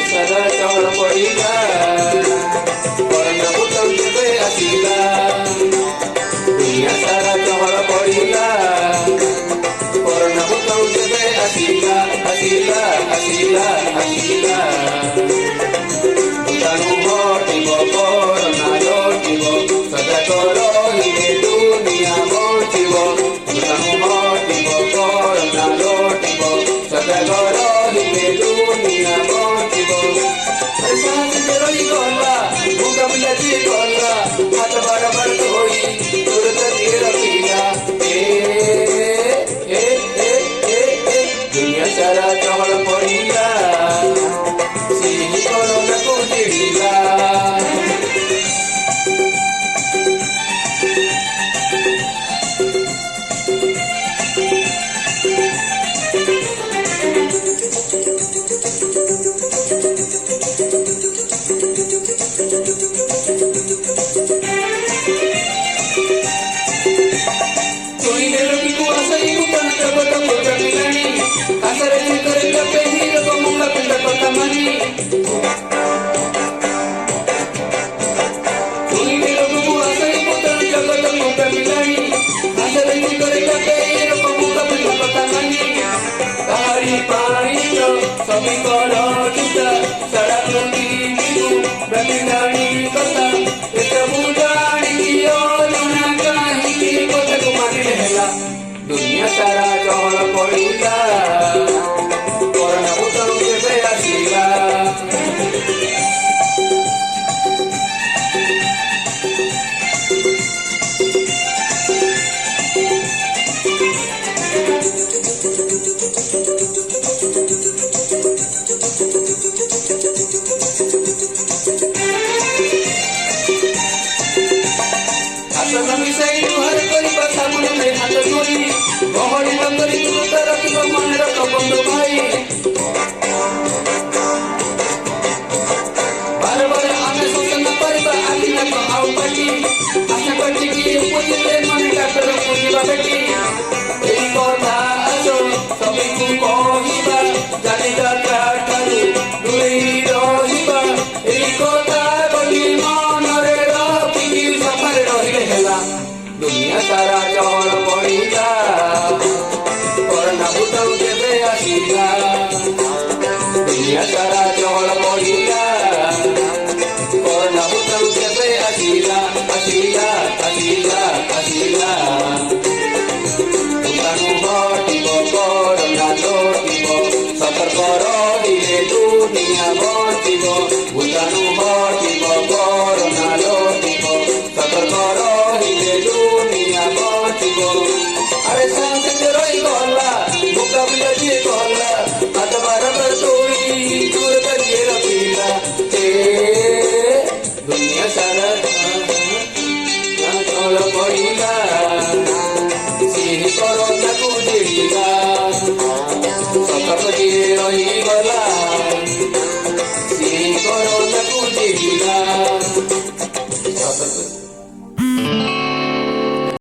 Salah chahal padila, korna butang debe asila. Dunia salah chahal padila, korna butang debe asila, asila, asila, asila. Butang tibo korna tibo, sada koro hine dunia motibo. Butang tibo korna tibo, sada koro hine dunia motibo. Dunia cara chahal padila, sini korona ko dila. Sabi kalau kita salah mengirimu berminari kota kita mudah dikioluna kahiki kota kumari lehla dunia salah chahal padila korna butang debe asila. Kami saya Tuhan kali pasal mulai hati nuri, bahwa di bangkari itu terati bermana kapan bermain. Bara-bara ame sosan napari ba atin na pang pati, asa pati ki puji lemon kakar puji babeti. Iko ta aso, sabi ko hiba, jadi kakar karu, duri hiba. Iko ta bagi monore rapi sampai rohi hela. Dunia salah chahal padila, korna butang debe asila.